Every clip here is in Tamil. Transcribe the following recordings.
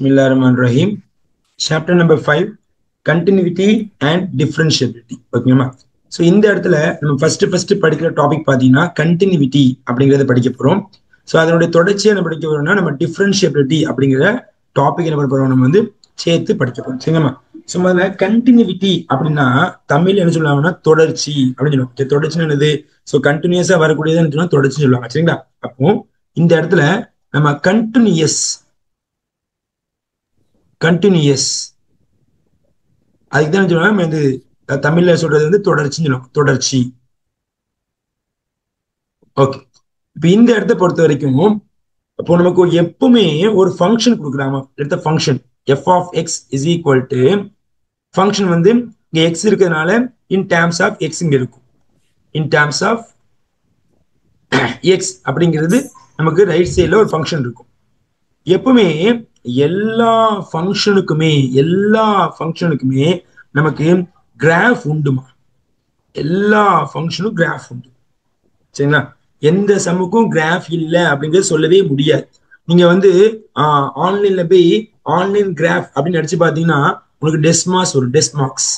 Bismillahirrahmanirrahim. Chapter number 5, continuity and differentiability. ஓகேமா? ஸோ இந்த இடத்துல நம்ம ஃபர்ஸ்ட் படிக்கிற டாபிக் பார்த்தீங்கன்னா கண்டினியூட்டி அப்படிங்கிறத படிக்க போகிறோம். ஸோ அதனுடைய தொடர்ச்சியை என்ன படிக்க போறோம்னா நம்ம டிஃபரன்ஷியபிலிட்டி அப்படிங்கிற டாபிக் என்ன பண்ண போறோம் நம்ம வந்து சேர்த்து படிக்க போறோம். சரிங்களா? ஸோ முதல்ல கண்டினியூட்டி அப்படின்னா தமிழ் என்ன சொல்லுவாங்கன்னா தொடர்ச்சி அப்படின்னு சொல்லுவாங்க. தொடர்ச்சின்னு என்னது? ஸோ கண்டினியூஸா வரக்கூடியது தொடர்ச்சின்னு சொல்லுவாங்க. சரிங்களா? அப்போ இந்த இடத்துல நம்ம கண்டினியூஸ் அதுக்கு தான் சொல்லுவாங்க நம்ம வந்து தமிழ்ல சொல்றது வந்து தொடர்ச்சின்னு சொல்லுவாங்க. தொடர்ச்சி. ஓகே. இப்ப இந்த இடத்த பொறுத்த வரைக்கும் இப்போ நமக்கு எப்பவுமே ஒரு ஃபங்க்ஷன் கொடுக்குறாங்க. எடுத்த function f of x is equal to function வந்து இங்க எக்ஸ் இருக்கிறதுனால இன் டேர்ம்ஸ் ஆஃப் எக்ஸ் இங்க இருக்கும். இன் டேர்ம்ஸ் ஆஃப் எக்ஸ் அப்படிங்கிறது நமக்கு ரைட் சைட்ல ஒரு ஃபங்க்ஷன் இருக்கும். எப்பவுமே எல்லா ஃபங்க்ஷனுக்குமே நமக்கு கிராஃப் உண்டுமா? எல்லா ஃபங்க்ஷனும் கிராஃப் உண்டு. சரிங்களா? எந்த சம்முக்கும் கிராஃப் இல்லை அப்படிங்கிறது சொல்லவே முடியாது. நீங்க வந்து ஆன்லைன்ல போய் ஆன்லைன் கிராஃப் அப்படின்னு அடிச்சு பாத்தீங்கன்னா உங்களுக்கு டெஸ்மாஸ் வரும். டெஸ்மார்க்ஸ்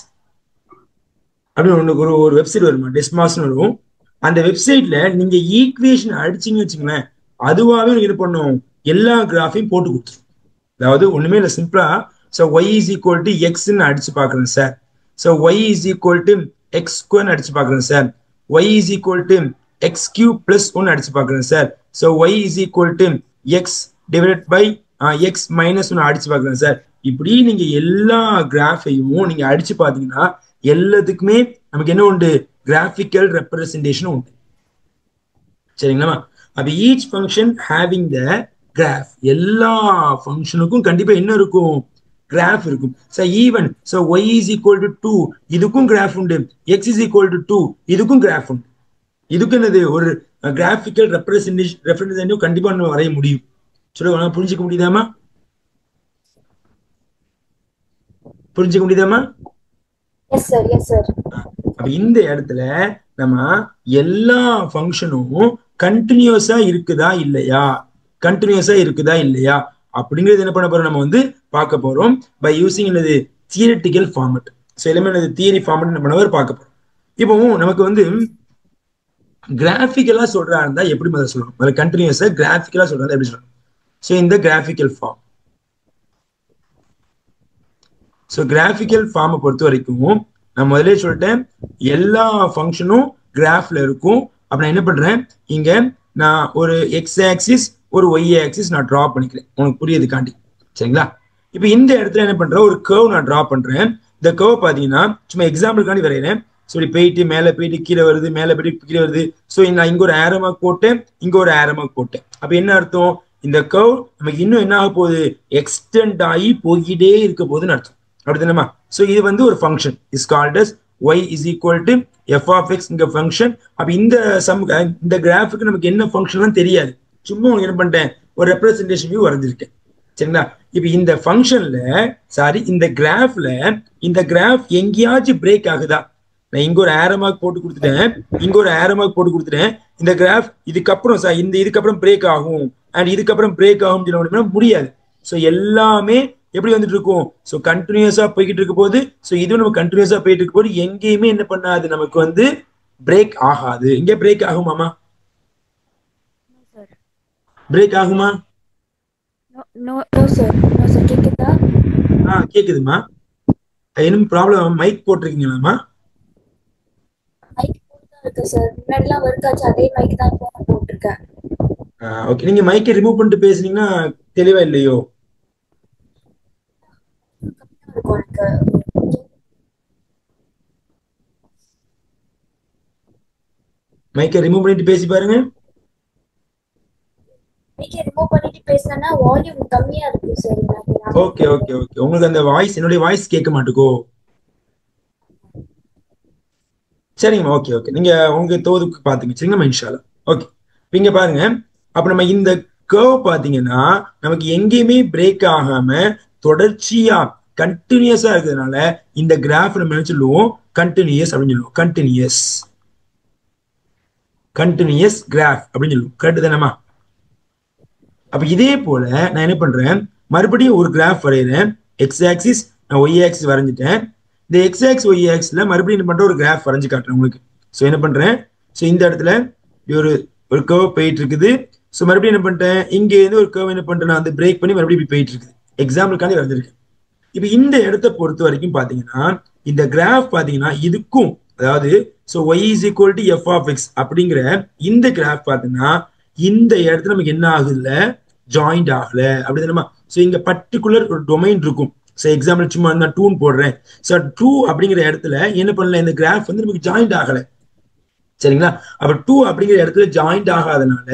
அப்படின்னு உங்களுக்கு ஒரு வெப்சைட் வருமா? டெஸ்மாஸ்ன்னு வரும். அந்த வெப்சைட்ல நீங்க ஈக்குவேஷன் அடிச்சீங்கன்னு வச்சுங்களேன், அதுவாகவே நீங்க என்ன பண்ணும், எல்லா கிராஃபையும் போட்டு கொடுத்துரும். அதாவது ஒண்ணுமே இல்லை, சிம்பிளா so y is equal to எக்ஸ்ன்னு அடிச்சு பாக்குறேன் sir. So y is equal to x ஸ்கொயர்னு அடிச்சு பாக்குறேன் sir. Y is equal to x cube plus ஒன்னு அடிச்சு பாக்குறேன் sir. So y is equal to x divide by x minus ஒன்னு அடிச்சு பாக்குறேன் சார். இப்படி நீங்க எல்லா கிராஃபையும் நீங்க அடிச்சு பாத்தீங்கன்னா எல்லாத்துக்குமே நமக்கு என்ன உண்டு? கிராஃபிக்கல் ரெப்ரசன்டேஷன் உண்டு. சரிங்களா? அப்ப each function having the graph, எல்லா ஃபங்க்ஷனுக்கும் கண்டிப்பா என்ன இருக்கும்? கிராஃப் இருக்கும். So even so y is equal to 2 இதுக்கும் கிராஃப் உண்டு. எக்ஸ் இஸ் ஈக்குவல் டு 2 இதுக்கும் கிராஃப் உண்டு. இதுக்கு என்னது? ஒரு கிராஃபிக்கல் ரெப்ரசன்டேஷன் கண்டிப்பா நம்ம வரைய முடியும். சொல்லுங்க, புரிஞ்சுக்க முடியுதாமா? Yes sir, yes sir. அப்ப இந்த இடத்துல நம்ம எல்லா ஃபங்க்ஷனும் கண்டினியூஸா இருக்குதா இல்லையா அப்படிங்கிறது என்ன பண்ண போறோம், நம்ம வந்து பார்க்க போறோம் பை யூசிங் என்னது? Theoretical format. ஸோ எல்லாமே என்னது? தியரி ஃபார்மட் என்ன பண்ண பார்க்க போறோம். இப்போ நமக்கு வந்து கிராஃபிக்கலா சொல்றா இருந்தா எப்படி முதல்ல சொல்லணும்? முதல்ல கண்டினியூஸா கிராஃபிக்கலா சொல்றா எப்படி சொல்லணும்? ஸோ இந்த கிராஃபிக்கல் ஃபார்ம். ஸோ கிராஃபிக்கல் ஃபார்மை பொறுத்த வரைக்கும் நான் முதலே சொல்லிட்டேன், எல்லா ஃபங்க்ஷனும் கிராஃப்ல இருக்கும். அப்ப நான் என்ன பண்றேன், இங்க நான் ஒரு எக்ஸ் ஆக்சிஸ் ஒரு ஒய் ஆக்சிஸ் நான் டிரா பண்ணிக்கிறேன், உனக்கு புரியுதுக்காண்டி. சரிங்களா? இப்போ இந்த இடத்துல என்ன பண்றேன், ஒரு கர்வ் நான் டிரா பண்றேன். இந்த கர்வ் பாத்தீங்கன்னா சும்மா எக்ஸாம்பிளுக்காண்டி வரைகிறேன். ஸோ இப்படி போயிட்டு மேலே போயிட்டு கீழே வருது, மேலே போயிட்டு கீழே வருது. ஸோ நான் இங்க ஒரு ஆரோ மார்க் போட்டேன், இங்க ஒரு ஆரோ மார்க் போட்டேன். அப்ப என்ன அர்த்தம்? இந்த கர்வ் நமக்கு இன்னும் என்ன ஆக போகுது? எக்ஸ்டெண்ட் ஆகி போய்கிட்டே இருக்க போகுதுன்னு அர்த்தம். அப்படிதானமா? ஸோ இது வந்து ஒரு function is called as y is equal to f of x இங்க ஃபங்க்ஷன். அப்ப இந்த இந்த கிராஃபுக்கு நமக்கு என்ன ஃபங்க்ஷன் தெரியாது, சும்மா உங்களுக்கு என்ன பண்ணிட்டேன், ஒரு ரெப்ரசன்டேஷன் வியூ வரைஞ்சிருக்கேன். சரிங்களா? இப்ப இந்த ஃபங்க்ஷன்ல இந்த கிராஃப்ல இந்த கிராஃப் எங்கேயாச்சும் பிரேக் ஆகுதா? நான் இங்க ஒரு ஆரோ மார்க் போட்டு கொடுத்துட்டேன், இங்க ஒரு ஆரோ மார்க் போட்டு கொடுத்துட்டேன். இந்த கிராஃப் இதுக்கப்புறம் இதுக்கப்புறம் பிரேக் ஆகும் அண்ட் இதுக்கப்புறம் பிரேக் ஆகும் சொல்ல முடியாது. ஸோ எல்லாமே எப்படி வந்துட்டு இருக்கும்? ஸோ கண்டினியூஸா போய்கிட்டு இருக்க போது. ஸோ இதுவும் நம்ம கண்டினியூஸா போயிட்டு இருக்க போது எங்கேயுமே என்ன பண்ணாது, நமக்கு வந்து பிரேக் ஆகாது. இங்க பிரேக் ஆகுமாமா? பிரேக் ஆகுமா? கேக்குதுமா? என்ன ப்ராப்ளம்? மைக் போட்டிருக்கீங்களாமா? ஓகே, நீங்க மைக்கை ரிமூவ் பண்ணிட்டு பேசுனீங்கன்னா தெளிவா இல்லையோ? மைக்கை ரிமூவ் பண்ணிட்டு பேசி பாருங்க. ஓகே ஓகே ஓகே, உங்களுக்கு அந்த வாய்ஸ், என்னுடைய வாய்ஸ் கேட்க மாட்டுக்கோ? சரிங்கம்மா, ஓகே ஓகே, நீங்க உங்க தோதுக்கு பாத்துங்க. சரிங்கம்மா, இன்ஷால்லா. ஓகே, இங்க பாருங்க. அப்ப நம்ம இந்த கர்வ் பாத்தீங்கன்னா நமக்கு எங்கேயுமே பிரேக் ஆகாம தொடர்ச்சியா கண்டினியூஸா இருக்கிறதுனால இந்த கிராஃப் நம்ம என்ன சொல்லுவோம்? கண்டினியூஸ் அப்படின்னு சொல்லுவோம். கண்டினியூஸ் கிராஃப் அப்படின்னு சொல்லுவோம். கரெக்ட் தானேமா? அப்ப இதே போல நான் என்ன பண்றேன், மறுபடியும் ஒரு கிராஃப் வரைகிறேன். எக்ஸ் ஆக்சிஸ் நான் ஒய் ஆக்சிஸ் வரைஞ்சிட்டேன். இந்த எக்ஸ் ஆக்ஸ் ஒய் ஆக்சிஸ்ல மறுபடியும் என்ன பண்றேன், ஒரு கிராஃப் வரைஞ்சு காட்டுறேன் உங்களுக்கு. ஸோ என்ன பண்றேன், ஸோ இந்த இடத்துல ஒரு ஒரு கர்வ் போயிட்டு இருக்குது. ஸோ மறுபடியும் என்ன பண்ணிட்டேன், இங்கே இருந்து ஒரு கர்வ் என்ன பண்ணிட்டேன், அந்த பிரேக் பண்ணி மறுபடியும் இப்படி போயிட்டு இருக்குது. எக்ஸாம்பிளுக்காண்டி வரைஞ்சிருக்கேன். இப்போ இந்த இடத்த பொறுத்த வரைக்கும் பாத்தீங்கன்னா இந்த கிராஃப் பாத்தீங்கன்னா இதுக்கும், அதாவது so y is equal to f of x அப்படிங்கிற இந்த கிராஃப் பாத்தீங்கன்னா இந்த இடத்துல நமக்கு என்ன ஆகுதுல, ஜாயிண்ட் ஆகல அப்படிதானமா. ஸோ இங்க பர்டிகுலர் ஒரு டொமைன் இருக்கும். ஸோ எக்ஸாம்பிள் சும்மா நான் 2 போடுறேன். ஸோ 2 அப்படிங்கிற இடத்துல என்ன பண்ணல, இந்த கிராஃப் வந்து நமக்கு ஜாயிண்ட் ஆகல. சரிங்களா. அப்ப 2 அப்படிங்கிற இடத்துல ஜாயிண்ட் ஆகாதனால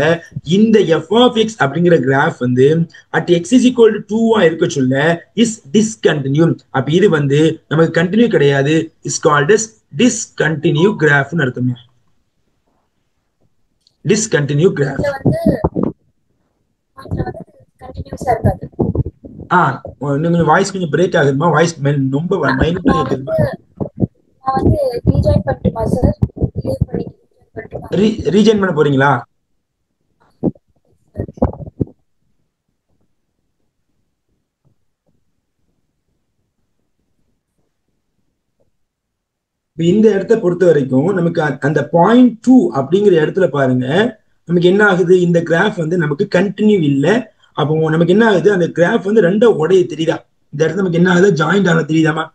இந்த எஃப் ஆஃப் எக்ஸ் அப்படிங்கிற கிராஃப் வந்து at X is equal to 2 இருக்க சொல்ல இஸ் டிஸ்கண்டினியூ. அப்ப இது வந்து நமக்கு கண்டினியூ கிடையாது, இஸ் கால்ட் அஸ் டிஸ்கண்டினியூ கிராஃப்னு அர்த்தமா. Discontinue graph. நீங்க வாய்ஸ் கொஞ்சம் பிரேக் ஆகுதுமா, வாய்ஸ் ரொம்ப மைனூட்டா கேக்குதுமா. ரீஜாயின் பண்ண போறீங்களா? இந்த இடத்த பொறுத்த வரைக்கும் நமக்கு அந்த 0.2 அப்படிங்கிற இடத்துல பாருங்க, நமக்கு என்ன ஆகுது, இந்த கிராஃப் வந்து நமக்கு கண்டினியூ இல்லை. அப்போ நமக்கு என்ன ஆகுது, அந்த கிராஃப் வந்து ரெண்டா உடைய தெரியுதா, இந்த இடத்துல நமக்கு என்ன ஆகுது, ஜாயிண்ட் ஆகல தெரியுதாமா.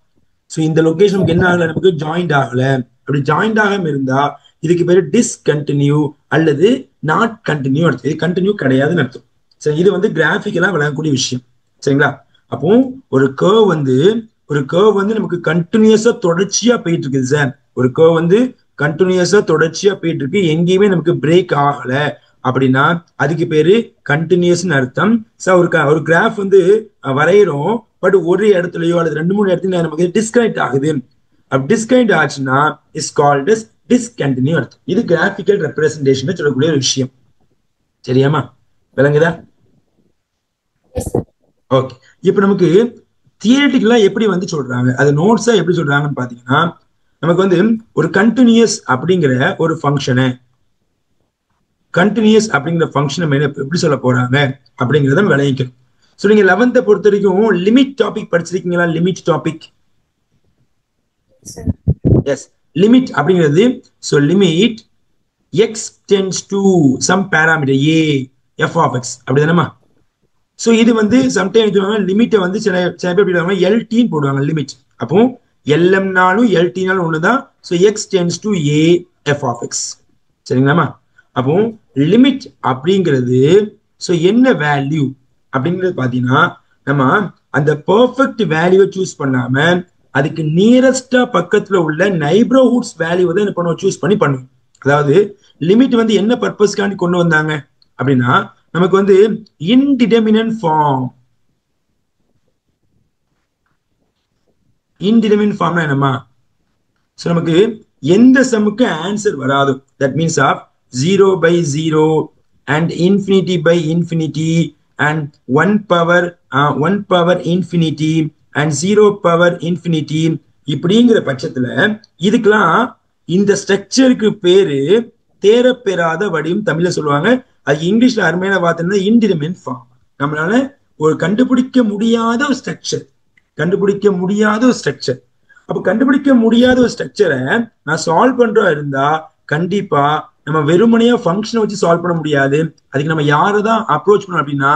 ஸோ இந்த லொகேஷன் நமக்கு என்ன ஆகல, நமக்கு ஜாயிண்ட் ஆகல. அப்படி ஜாயிண்ட் ஆகாம இருந்தா இதுக்கு பேரு டிஸ்கண்டினியூ அல்லது நாட் கண்டினியூ அர்த்தம். இது கண்டினியூ கிடையாதுன்னு அர்த்தம். சரி, இது வந்து கிராஃபிக்கலா விளங்கக்கூடிய விஷயம். சரிங்களா. அப்போ ஒரு கர்வ் வந்து நமக்கு கண்டினியூஸா தொடர்ச்சியா போயிட்டு இருக்குது சார். ஒரு கர்வ் வந்து கண்டினியூஸா தொடர்ச்சியா போயிட்டு இருக்கு, எங்கேயுமே நமக்கு பிரேக் ஆகல அப்படின்னா அதுக்கு பேரு கண்டினியூஸ்னு அர்த்தம். சார் ஒரு கிராஃப் வந்து வரைகிறோம், பட் ஒரு இடத்துலயோ அல்லது 2-3 இடத்துல நமக்கு டிஸ்கனெக்ட் ஆகுது. அப்படி டிஸ்கனெக்ட் ஆச்சுன்னா இஸ் கால்ட் அஸ் டிஸ்கண்டினியூ அர்த்தம். இது கிராஃபிக்கல் ரெப்ரசன்டேஷன் சொல்லக்கூடிய ஒரு விஷயம். சரியாமா, விளங்குதா? ஓகே. இப்ப நமக்கு தியரிட்டிக்கலா எப்படி வந்து சொல்றாங்க, அது நோட்ஸா எப்படி சொல்றாங்கன்னு பாத்தீங்கன்னா, நமக்கு வந்து ஒரு கண்டினியூஸ் அப்படிங்கிற ஒரு ஃபங்க்ஷனை எப்படி சொல்ல போறாங்க அப்படிங்கிறத விளைவிக்கணும். ஸோ நீங்க 11th பொறுத்த வரைக்கும் லிமிட் டாபிக் படிச்சிருக்கீங்களா? Limit topic, yes. லிமிட் அப்படிங்கிறது, so limit x tends to some parameter a f of x அப்படிதானமா. ஸோ இது வந்து சம்டைம் லிமிட்டை வந்து சில பேர் எல்டின்னு போடுவாங்க லிமிட். அப்போ எல்எம்னாலும் எல்டினாலும் ஒண்ணுதான். So x tends to a f of x. சரிங்களாமா. அப்போ லிமிட் அப்படிங்கிறது ஸோ என்ன வேல்யூ அப்படிங்கிறது பாத்தீங்கன்னா, நம்ம அந்த பெர்ஃபெக்ட் வேல்யூவை சூஸ் பண்ணாம அதுக்கு நியரஸ்டா பக்கத்துல உள்ள நைபர்ஹுட்ஸ் வேல்யூ தான் என்ன பண்ணுவோம், சூஸ் பண்ணி பண்ணுவோம். அதாவது லிமிட் வந்து என்ன பர்பஸ்க்காண்டி கொண்டு வந்தாங்க அப்படின்னா, நமக்கு வந்து இன்டிடெர்மினன்ட் ஃபார்ம். இன்டிடெர்மினன்ட் ஃபார்ம்னா என்னமா, ஸோ நமக்கு எந்த சம்முக்கு ஆன்சர் வராது, that means of 0/0 and infinity by infinity and 1 power infinity and 0 power infinity இப்படிங்கிற பட்சத்துல இதுக்கெல்லாம் இந்த ஸ்ட்ரக்சருக்கு பேரு தேரப்பெறாத வடிவம் தமிழ்ல சொல்லுவாங்க. அது இங்கிலீஷ்ல அருமையான வார்த்தை இன்டிடெர்மினன்ட் ஃபார்ம். நம்மளால ஒரு கண்டுபிடிக்க முடியாத ஒரு ஸ்ட்ரக்சர். அப்ப கண்டுபிடிக்க முடியாத ஒரு ஸ்ட்ரக்சரை நான் சால்வ் பண்றா இருந்தா கண்டிப்பா நம்ம வெறுமனையா ஃபங்க்ஷனை வச்சு சால்வ் பண்ண முடியாது. அதுக்கு நம்ம யாரை தான் அப்ரோச் பண்ணணும் அப்படின்னா,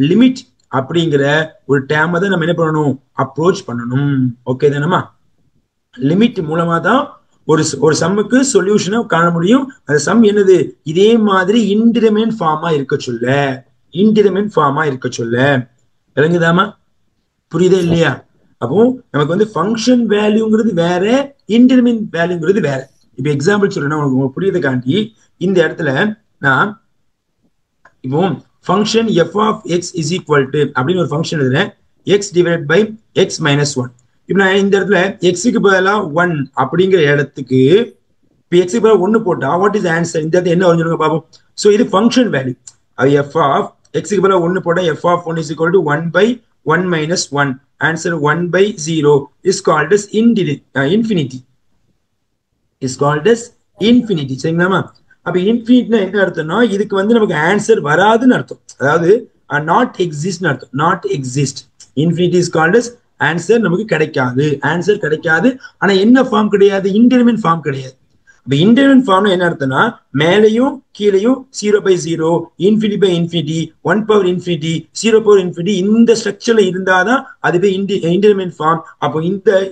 லிமிட் அப்படிங்கிற ஒரு டேமை தான் நம்ம என்ன பண்ணணும், அப்ரோச் பண்ணணும். ஓகே தானேமா. லிமிட் மூலமா தான் ஒரு சம்முக்கு சொல்யூஷனை காண முடியும். அந்த சம் என்னது, இதே மாதிரி இன்டிடெர்மினன்ட் ஃபார்மா இருக்க சொல்ல. விளங்குதாமா, புரியுதா இல்லையா? அப்போ நமக்கு வந்து ஃபங்க்ஷன் வேல்யூங்கிறது வேற, இன்டிடெர்மினன்ட் வேல்யூங்கிறது வேற. இப்ப எக்ஸாம்பிள் சொல்றேன்னா உங்களுக்கு புரியுதுக்காண்டி இந்த இடத்துல நான் இப்போ function f of x is equal to அப்படின்னு ஒரு ஃபங்க்ஷன் எழுதுறேன், x divide by x minus 1. இப்போ நான் இந்த இடத்துல எக்ஸுக்கு பதிலாக 1 அப்படிங்கிற இடத்துக்கு இப்போ எக்ஸுக்கு பதிலாக 1 போட்டா வாட் இஸ் ஆன்சர், இந்த இடத்துல என்ன வரும்னு பார்ப்போம். ஸோ இது ஃபங்க்ஷன் வேல்யூ. அது எஃப் ஆஃப் எக்ஸுக்கு பதிலாக 1 போட்டா f of 1 is equal to 1/1 minus 1. Answer 1/0 is called as infinity. Is called as infinity. சரிங்களாமா. அப்ப இன்ஃபினிட்னா என்ன அர்த்தம்னா, இதுக்கு வந்து நமக்கு ஆன்சர் வராதுன்னு அர்த்தம். அதாவது நாட் எக்ஸிஸ்ட் அர்த்தம். Not exist. Infinity is called as answer. நமக்கு கிடைக்காது, ஆன்சர் கிடைக்காது. ஆனா என்ன ஃபார்ம் கிடையாது? இன்டெர்மினன்ட் ஃபார்ம் கிடையாது. இப்போ இன்டெர்மினன்ட் ஃபார்ம்னா என்ன அர்த்தம்னா மேலையும் கீழையும் 0/0, infinity by infinity, 1/infinity, 0/infinity இந்த ஸ்ட்ரக்சர்ல இருந்தாதான் அதுவே இன்டெர்மினன்ட் ஃபார்ம். அப்போ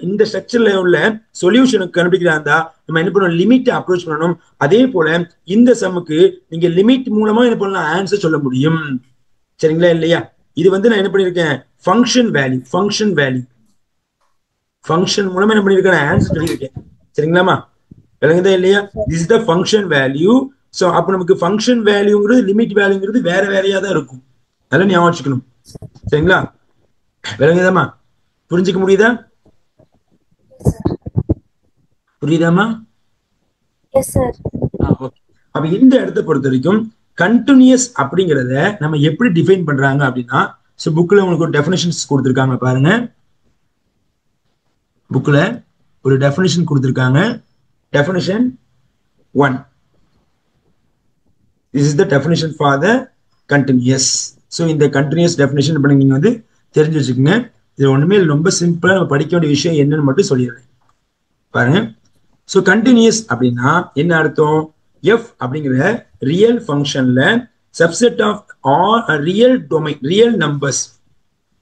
இந்த ஸ்ட்ரக்சர்ல உள்ள சொல்யூஷனுக்கு கண்டுபிடிக்கிறா இருந்தா நம்ம என்ன பண்ணணும்? லிமிட் அப்ரோச் பண்ணணும். அதே போல இந்த சம்முக்கு நீங்க லிமிட் மூலமா என்ன பண்ணலாம்? ஆன்சர் சொல்ல முடியும். சரிங்களா இல்லையா? இது வந்து நான் என்ன பண்ணிருக்கேன்? Function value. ஃபங்க்ஷன் மூலமா என்ன பண்ணிருக்கேன்? ஆன்சர் சொல்லியிருக்கேன். சரிங்களாமா? விளங்குதா இல்லையா? This is the function value. So அப்ப நமக்கு ஃபங்க்ஷன் வேல்யூங்கிறது லிமிட் வேல்யூங்கிறது வேற வேறையா தான் இருக்கும். அதெல்லாம் ஞாபகம் வச்சுக்கணும். சரிங்களா? விளங்குதாமா? புரிஞ்சுக்க முடியுதா? புரியுதாமா? அப்ப இந்த இடத்தை பொறுத்த வரைக்கும் கண்டினியூஸ் அப்படிங்கிறத நம்ம எப்படி டிஃபைன் பண்றாங்க அப்படின்னா, புக்ல உங்களுக்கு ஒரு டெஃபினிஷன்ஸ் கொடுத்துருக்காங்க பாருங்க. புக்ல ஒரு டெஃபினிஷன் கொடுத்துருக்காங்க. Definition 1. This is the definition for the continuous. So in the continuous definition பண்ணி நீங்க வந்து தெரிஞ்சு வச்சுக்கோங்க. இது ஒண்ணுமே ரொம்ப சிம்பிளா நம்ம படிக்க வேண்டிய விஷயம் என்னன்னு மட்டும் சொல்லிடுறேன் பாருங்க. ஸோ கண்டினியூஸ் அப்படின்னா என்ன அர்த்தம்? எஃப் அப்படிங்கிற ரியல் ஃபங்க்ஷன்ல subset of R real domain, real numbers.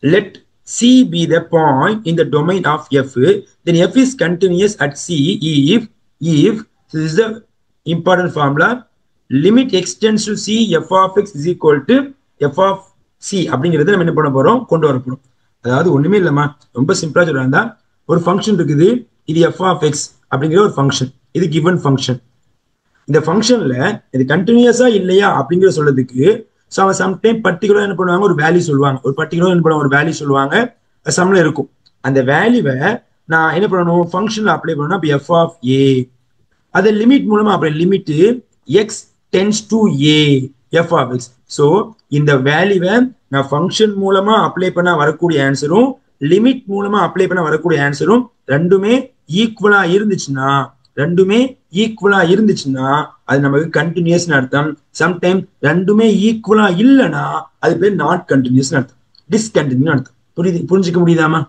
Let C be the point in the domain of F, then F is continuous at C if this is the important formula, limit x tends to C f of x is equal to f of C அப்படிங்கிறத நம்ம என்ன பண்ண போறோம்? கொண்டு வர போறோம். அதாவது ஒண்ணுமே இல்லம்மா, ரொம்ப சிம்பிளா சொல்றாங்க. ஒரு ஃபங்க்ஷன் இருக்குது, இது f of x அப்படிங்கிற ஒரு ஃபங்க்ஷன், இது given ஃபங்க்ஷன். இந்த ஃபங்க்ஷன்ல இது கண்டினியூஸா இல்லையா அப்படிங்கிற சொல்றதுக்கு சம்டைம் பர்டிகுலர் என்ன பண்ணுவாங்க? ஒரு வேல்யூ சொல்லுவாங்க. ஒரு பர்டிகுலர் என்ன பண்ணுவாங்க? ஒரு வேல்யூ சொல்லுவாங்க. சம்ல இருக்கும். அந்த வேல்யூவை நான் என்ன பண்ணணும்? ஃபங்க்ஷன்ல அப்ளை பண்ணணும். அப்ப f of a அதை லிமிட் மூலமா apply. Limit x tends to a f of x. So இந்த வேல்யூவை நான் ஃபங்க்ஷன் மூலமா அப்ளை பண்ண வரக்கூடிய ஆன்சரும் லிமிட் மூலமா அப்ளை பண்ண வரக்கூடிய ஆன்சரும் ரெண்டுமே ஈக்குவலா இருந்துச்சுன்னா அது நமக்கு கண்டினியூஸ் அர்த்தம். சம்டைம் ரெண்டுமே ஈக்குவலா இல்லைன்னா அது பேர் நாட் கண்டினியூஸ் அர்த்தம், டிஸ்கண்டினியூ அர்த்தம். புரிஞ்சுக்க முடியுதாமா?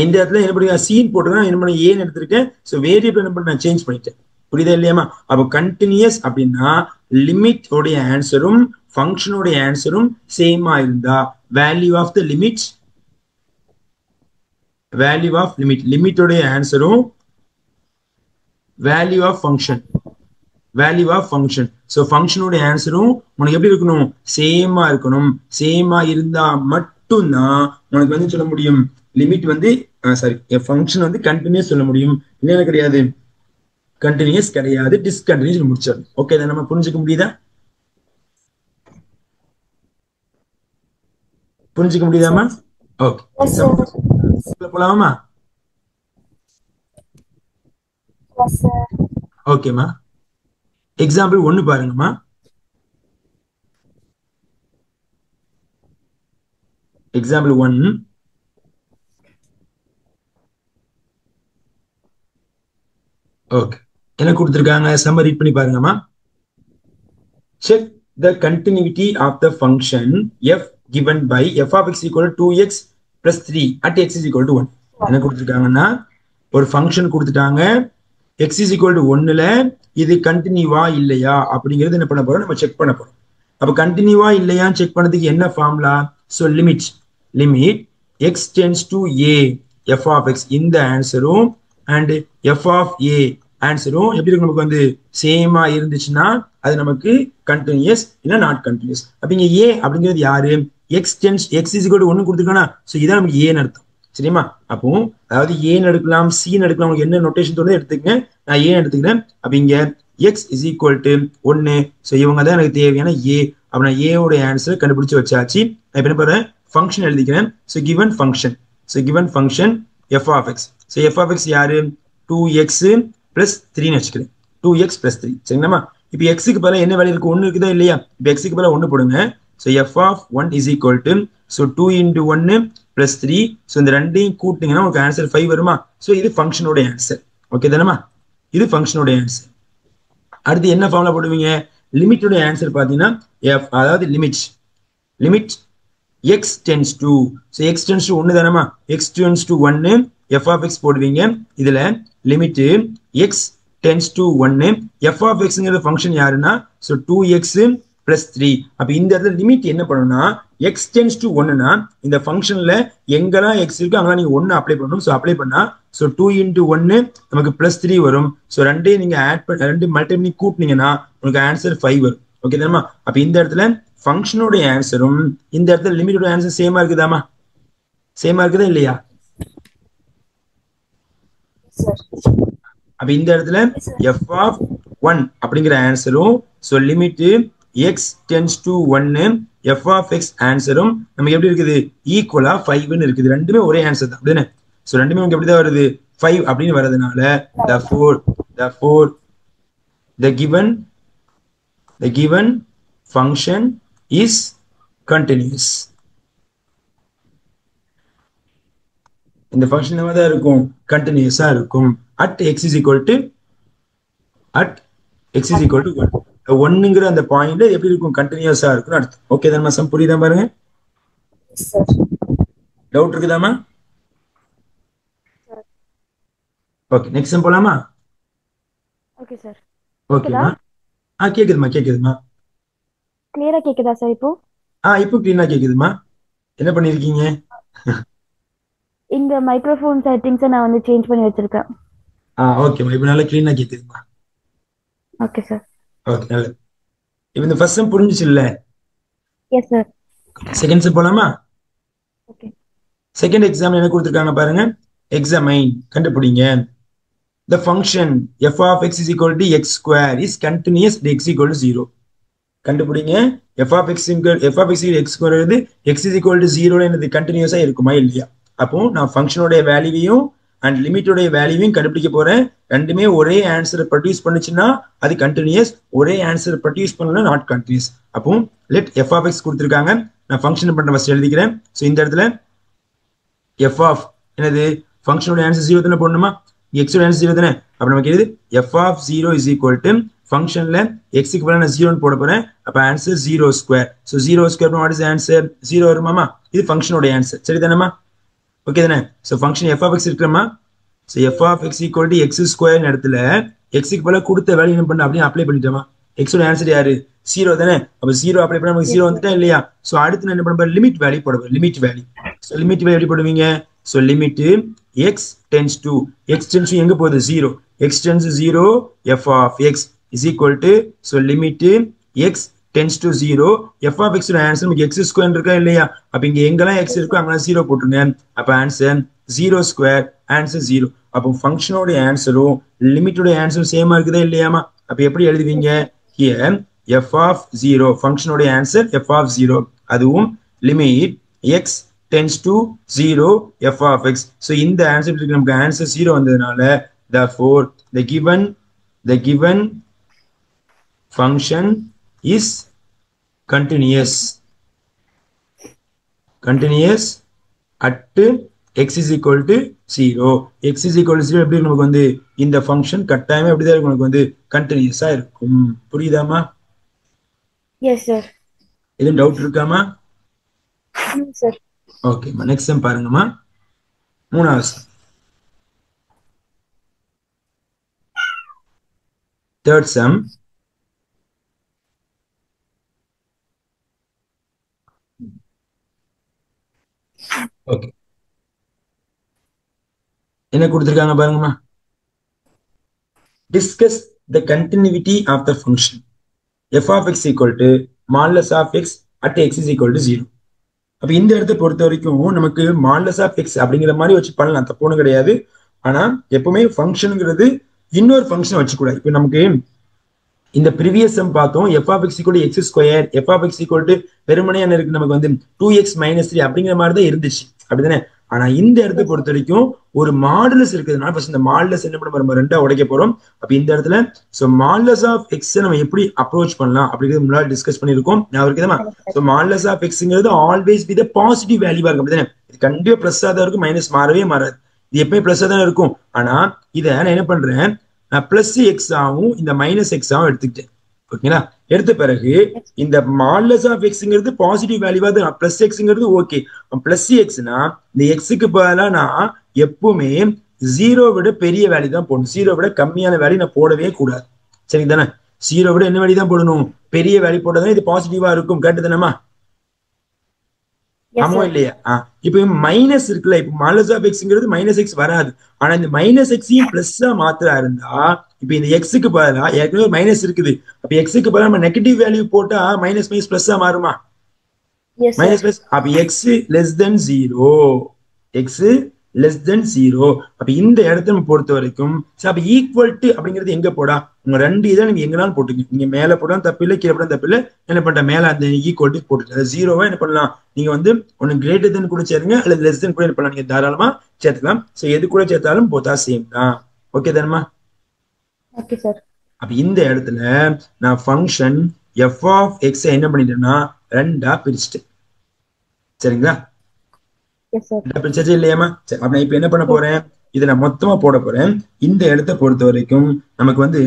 இந்த இடத்துல என்ன பண்ணுங்க? சீன் போட்டுருக்கேன், என்ன பண்ண ஏன்னு எடுத்திருக்கேன். ஸோ வேரியபிள் என்ன பண்ண சேஞ்ச் பண்ணிட்டேன். புரியுதா இல்லையாமா? அப்போ கண்டினியூஸ் அப்படின்னா லிமிட் உடைய ஆன்சரும் ஃபங்க்ஷனுடைய ஆன்சரும் சேமா இருந்தா value of the limit, value of limit, லிமிட்டோடைய ஆன்சரும் value of function, value of function. So ஃபங்க்ஷனுடைய ஆன்சரும் உனக்கு எப்படி இருக்கணும்? சேமா இருக்கணும். சேமா இருந்தா மட்டும்தான் உனக்கு வந்து சொல்ல முடியும் லிமிட் வந்து ஃபங்க்ஷன் வந்து கண்டினியூஸ் சொல்ல முடியும். இல்லைன்னா கிடையாது, கண்டினியூஸ் கிடையாது, டிஸ்கண்டினியூஸ் முடிச்சிடணும். ஓகே, இதை நம்ம புரிஞ்சுக்க முடியுதா? புரிஞ்சுக்க முடியுதாமா? ஓகே, போலாமா? ஓகேமா, எக்ஸாம்பிள் 1 பாருங்கம்மா. எக்ஸாம்பிள் 1. ஓகே, என்ன கொடுத்திருக்காங்க? சம்ம ரீட் பண்ணி பாருங்கம்மா. Check the continuity of the function f given by f of x equal to 2x plus 3 at x is equal to 1. என்ன கொடுத்திருக்காங்கன்னா ஒரு ஃபங்க்ஷன் கொடுத்துட்டாங்க. x is equal to 1ல இது கண்டினியூவா இல்லையா அப்படிங்கிறது என்ன பண்ண போறோம்? நம்ம செக் பண்ண போறோம். அப்ப கண்டினியூவா இல்லையான்னு செக் பண்ணதுக்கு என்ன formula? So limit x tends to a f of x இந்த ஆன்சரும் அண்ட் f of a ஆன்சரும் எப்படி இருக்கு? நமக்கு வந்து சேமா இருந்துச்சுன்னா அது நமக்கு கண்டினியூஸ், இல்ல நாட் கண்டினியூஸ். அப்ப இங்க a அப்படிங்கிறது யாரு? x is equal to 1 கொடுத்துருக்கானா? So இதான் நமக்கு ஏன்னு அர்த்தம். சரிமா? அப்போ அதாவது ஏன்னு எடுக்கலாம், சீன்னு எடுக்கலாம். உங்களுக்கு என்ன நோட்டேஷன் தோணுது எடுத்துக்கங்க. நான் ஏன் எடுத்துக்கிறேன். அப்ப இங்க x is equal to 1. So இவங்க தான் எனக்கு தேவையான a. அப்ப நான் a உடைய ஆன்சரை கண்டுபிடிச்சு வச்சாச்சு. நான் என்ன பண்ணுறேன்? ஃபங்க்ஷன் எழுதிக்கிறேன். So given function, f of x. So f of x யாரு? 2x plus 3 வச்சுக்கிறேன். 2x plus 3. சரிங்களா? இப்போ எக்ஸுக்கு பதிலாக என்ன வேல்யூ இருக்கு? 1 இருக்குதா இல்லையா? இப்போ எக்ஸுக்கு பதிலாக 1 போடுங்க. So f of 1 is equal to 2 into 1 plus 3. So இந்த ரெண்டையும் கூட்டிங்கன்னா உங்களுக்கு ஆன்சர் 5 வருமா? ஸோ இது ஃபங்க்ஷனோட ஆன்சர். ஓகே தானேமா? இது ஃபங்க்ஷனோட ஆன்சர். அடுத்து என்ன ஃபார்முலா போடுவீங்க? லிமிட்டோட ஆன்சர் பாத்தீங்கன்னா f, அதாவது limit x tends to, so x tends to 1 தானமா, x tends to 1 f of x போடுவீங்க. இதுல லிமிட் x tends to 1 f of xங்கிற ஃபங்க்ஷன் யாருன்னா so 2x plus 3. அப்ப இந்த இடத்துல லிமிட் என்ன பண்ணணும்னா x tends to 1னா இந்த ஃபங்க்ஷன்ல எங்கெல்லாம் x இருக்கு அங்கெல்லாம் நீங்க 1 அப்ளை பண்ணணும். so அப்ளை பண்ணா so 2 into 1 நமக்கு plus 3 வரும். so ரெண்டையும் நீங்க ஆட் பண்ணி ரெண்டு மல்டிப்ளை பண்ணி கூட்டினீங்கன்னா உங்களுக்கு ஆன்சர் 5 வரும். ஓகே தானமா? அப்ப இந்த இடத்துல ஃபங்க்ஷனோட ஆன்சரும் இந்த இடத்துல லிமிட்டோட ஆன்சர் சேமா இருக்குதாமா? சேமா இருக்குதா இல்லையா? அப்ப இந்த இடத்துல f of 1 அப்படிங்கிற ஆன்சரும் so limit x tends to 1 f of x ஆன்சரும் நமக்கு எப்படி இருக்குது ஈக்குவலா 5 ன்னு இருக்குது. ரெண்டுமே ஒரே ஆன்சர் தான் அப்படினே. சோ ரெண்டுமே நமக்கு எப்படி தான் வருது 5 அப்படினு வரதுனால therefore the given function is continuous. இந்த ஃபங்க்ஷன் என்னவா தான் இருக்கும் கண்டினியூஸா இருக்கும் at x is equal to 1. ஒன்னுங்கிற அந்த பாயிண்ட் எப்படி இருக்கும் கண்டினியூஸா இருக்கும் அர்த்தம். ஓகே தானே சம் புரியுதா பாருங்க? டவுட் இருக்குதாமா? ஓகே நெக்ஸ்ட் சம் போலாமா? Okay sir. ஓகேமா. கேக்குதுமா. கிளியரா கேக்குதா சார் இப்போ? இப்போ கிளீனா கேக்குதுமா. என்ன பண்ணிருக்கீங்க? இந்த மைக்ரோஃபோன் செட்டிங்ஸ் நான் வந்து சேஞ்ச் பண்ணி வச்சிருக்கேன். ஓகேமா. இப்போ நல்லா கிளீனா கேக்குதுமா. Okay sir. ஓகே நல்லது. இப்போ இந்த ஃபர்ஸ்ட் சம் புரிஞ்சுச்சு இல்ல? Yes sir. செகண்ட் சம் போலாமா? ஓகே. செகண்ட் எக்ஸாம் என்ன கொடுத்திருக்காங்க பாருங்க. எக்ஸாமைன் கண்டுபிடிங்க. The function f of x is equal to x square is continuous at x equal to 0. கண்டுபிடிங்க. f of x x square வந்து x is equal to 0 என்னது கண்டினியூஸா இருக்குமா இல்லையா? அப்போ நான் ஃபங்க்ஷனோட வேல்யூவையும் அண்ட் லிமிட்டோட வேல்யூவையும் கண்டுபிடிக்க போறேன். ரெண்டுமே ஒரே ஆன்சரை ப்ரொடியூஸ் பண்ணுச்சுன்னா அது கண்டினியூஸ், ஒரே ஆன்சரை ப்ரொடியூஸ் பண்ணலன்னா நாட் கண்டினியூஸ். அப்போ லெட் f of x கொடுத்திருக்காங்க. நான் ஃபங்க்ஷன் பண்ண ஃபர்ஸ்ட் எழுதிக்கிறேன். சோ இந்த இடத்துல f of என்னது ஃபங்க்ஷனோட ஆன்சர் 0 தான போடணுமா? x ஓட ஆன்சர் 0 தானே. அப்ப நமக்கு இது f of 0 is equal to ஃபங்க்ஷன்ல x க்கு பதிலா நான் 0 ன்னு போட போறேன். அப்ப answer 0 square. So 0 square what is answer 0 வருமாமா? இது ஃபங்க்ஷனோட ஆன்சர். சரிதானமா? ஓகே தானே? So function f of x இருக்குமா? So f of x equal to x square இடத்துல x க்கு பதிலா கொடுத்த வேல்யூ என்ன பண்ண அப்படியே அப்ளை பண்ணிட்டோமா? x ஓட ஆன்சர் யாரு 0 தானே. அப்ப 0 அப்ளை பண்ணா நமக்கு 0 வந்துட்டா இல்லையா? சோ அடுத்து நான் என்ன பண்ண போறேன் லிமிட் வேல்யூ போட போறேன். Limit value. So limit value எப்படி போடுவீங்க? So limit x tends to எங்க போகுது 0. x tends to 0 f of x is equal to so limit x tends to 0 f of x ஓட ஆன்சர் நமக்கு x ஸ்கொயர் இருக்கா இல்லையா? அப்ப இங்க எங்கெல்லாம் x இருக்கோ அங்கெல்லாம் 0 போட்டுருங்க. அப்ப ஆன்சர் 0 ஸ்கொயர் ஆன்சர் 0. அப்போ ஃபங்க்ஷனோட ஆன்சரும் லிமிட்டோட ஆன்சரும் சேமா இருக்குதா இல்லையாமா? அப்ப எப்படி எழுதுவீங்க? here f of 0 ஃபங்க்ஷனோட ஆன்சர் f of 0 அதுவும் limit x tends to 0 f of x. so இந்த ஆன்சர் நமக்கு ஆன்சர் 0 வந்ததனால therefore the given function is continuous at x is equal to 0. x is equal to 0 எப்படி நமக்கு வந்து இந்த ஃபங்க்ஷன் கட்டாயமா எப்படி தான் இருக்கும் நமக்கு வந்து கண்டினியூஸா இருக்கும். புரியுதாமா? Yes sir. எதுவும் டவுட் இருக்காமா? சார். ஓகேம்மா நெக்ஸ்ட் சம் பாருங்கம்மா. மூணாவது சம். Third sum. ஓகே என்ன கொடுத்திருக்காங்க பாருங்கம்மா. Discuss the continuity of the function f of x equal to modulus of x at x is equal to 0. அப்ப இந்த இடத்தை பொறுத்த வரைக்கும் நமக்கு மாடுலஸ் ஆஃப் எக்ஸ் அப்படிங்கிற மாதிரி வச்சு பண்ணலாம், தப்பு ஒன்றும் கிடையாது. ஆனா எப்பவுமே ஃபங்க்ஷனுங்கிறது இன்னொரு ஃபங்க்ஷன் வச்சுக்கூடாது. இப்ப நமக்கு இந்த ப்ரீவியஸ் சம் பார்த்தோம் f of x equal to x square f of x equal to வெறுமனே என்ன இருக்கு நமக்கு வந்து 2x - 3 அப்படிங்கிற மாதிரி தான் இருந்துச்சு அப்படிதானே. ஆனா இந்த இடத்தை பொறுத்த வரைக்கும் ஒரு மாடுலஸ் இருக்குதுனால ஃபர்ஸ்ட் இந்த மாடுலஸ் என்ன பண்ண நம்ம ரெண்டா உடைக்க போறோம். அப்ப இந்த இடத்துல சோ மாடுலஸ் ஆஃப் எக்ஸ் நம்ம எப்படி அப்ரோச் பண்ணலாம் அப்படிங்கிறது முன்னாடி டிஸ்கஸ் பண்ணிருக்கோம். நான் இருக்குதுமா. சோ மாடுலஸ் ஆஃப் எக்ஸ்ங்கிறது ஆல்வேஸ் வித் பாசிட்டிவ் வேல்யூவா இருக்கும் அப்படிதானே. இது கண்டிப்பா பிளஸ் தான் இருக்கும், மைனஸ் மாறவே மாறாது. இது எப்பவுமே பிளஸ் தான் இருக்கும். ஆனா இதை நான் என்ன பண்றேன், நான் பிளஸ் எக்ஸ் ஆகும் இந்த மைனஸ் எக்ஸ் ஆகும் எடுத்துக்கிட்டேன். ஓகேங்களா? எடுத்த பிறகு இந்த மாடுலஸ் ஆஃப் எக்ஸ்ங்கிறது பாசிட்டிவ் வேல்யூவா தான், பிளஸ் எக்ஸ்ங்கிறது ஓகே. பிளஸ் எக்ஸ்னா இந்த எக்ஸுக்கு பதிலா நான் எப்பவுமே ஜீரோ விட பெரிய வேல்யூ தான் போடணும், ஜீரோ விட கம்மியான வேல்யூ நான் போடவே கூடாது. சரி தானே? ஜீரோ விட என்ன வேல்யூ தான் போடணும்? பெரிய வேல்யூ போட்டதான் இது பாசிட்டிவா இருக்கும். கேட்டு தானேமா? Yes, ஆமா sir. இல்லையா? இப்ப மைனஸ் இருக்குல்ல, இப்ப மாலஸ் ஆஃப் எக்ஸ்ங்கிறது மைனஸ் எக்ஸ் வராது. ஆனா இந்த மைனஸ் எக்ஸையும் பிளஸ்ஸா மாத்திரா இருந்தா, இப்ப இந்த எக்ஸுக்கு பதிலா ஏற்கனவே மைனஸ் இருக்குது, அப்ப எக்ஸுக்கு பதிலா நம்ம நெகட்டிவ் வேல்யூ போட்டா மைனஸ் மைனஸ் பிளஸ்ஸா மாறுமா? Yes, sir. Minus plus. அப்ப x less than zero, x less than zero. அப்ப இந்த இடத்த நம்ம பொறுத்த வரைக்கும் அப்ப ஈக்குவல் டு அப்படிங்கிறது எங்க போடா? உங்க ரெண்டு இதை நீங்க எங்கனாலும் போட்டுக்கீங்க. நீங்க மேல போட்டாலும் தப்பு இல்லை, கீழே போட்டாலும் தப்பு இல்லை. என்ன பண்ற? மேல அந்த ஈக்குவல் டு போட்டு ஜீரோவா என்ன பண்ணலாம்? நீங்க வந்து ஒன்னு கிரேட்டர் தென் கூட சேருங்க, அல்லது லெஸ் தென் கூட என்ன பண்ணலாம்? நீங்க தாராளமா சேர்த்துக்கலாம். சோ எது கூட சேர்த்தாலும் போத்தா சேம் தான். ஓகே தானமா? Okay, sir. அப்ப இந்த இடத்துல நான் ஃபங்க்ஷன் எஃப் ஆஃப் எக்ஸ் என்ன பண்ணிட்டேன்னா ரெண்டா பிரிச்சுட்டேன். சரிங்களா? Yes, sir. பிரிச்சாச்சு இல்லையாமா? சரி, அப்ப நான் இப்ப என்ன பண்ண போறேன்? இதை நான் மொத்தமா போட போறேன். இந்த இடத்த பொறுத்த வரைக்கும் நமக்கு வந்து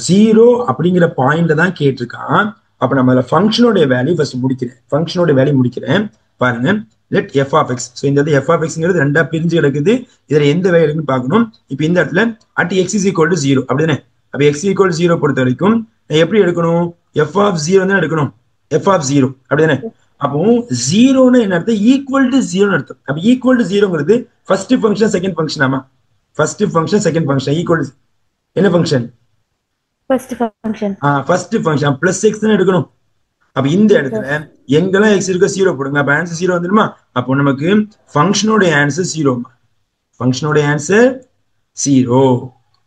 ஜீரோ அப்படிங்கிற பாயிண்ட்ல தான் கேட்டிருக்கான். அப்ப நம்ம ஃபங்க்ஷனோட வேல்யூ ஃபர்ஸ்ட் முடிக்கிறேன். ஃபங்க்ஷனோட வேல்யூ முடிக்கிறேன். பாருங்க, let f of x. So இந்த எஃப் ஆஃப் எக்ஸ்ங்கிறது ரெண்டா பிரிஞ்சு கிடக்குது. இதுல எந்த வேல்யூ இருக்குன்னு பார்க்கணும். இப்ப இந்த இடத்துல at X is equal to zero அப்படிதானே? அப்ப எக்ஸ் ஈக்குவல் ஜீரோ பொறுத்த வரைக்கும் நான் எப்படி எடுக்கணும்? எஃப் ஆஃப் ஜீரோ தான் எடுக்கணும். எஃப் ஆஃப் ஜீரோ அப்படிதானே? அப்போ ஜீரோன்னு என்ன அர்த்தம்? ஈக்குவல் டு ஜீரோன்னு அர்த்தம். அப்ப ஈக்குவல் டு ஜீரோங்கிறது ஃபர்ஸ்ட் ஃபங்க்ஷன் செகண்ட் ஃபங்க்ஷன். ஆமா, first function second function equal என்ன function? First function. First function plus x தான் எடுக்கணும். அப்ப இந்த இடத்துல எங்கெல்லாம் எக்ஸ் இருக்கோ ஜீரோ போடுங்க. அப்ப ஆன்சர் ஜீரோ வந்துருமா? அப்போ நமக்கு ஃபங்க்ஷனோட ஆன்சர் ஜீரோ. ஃபங்க்ஷனோட ஆன்சர் ஜீரோ.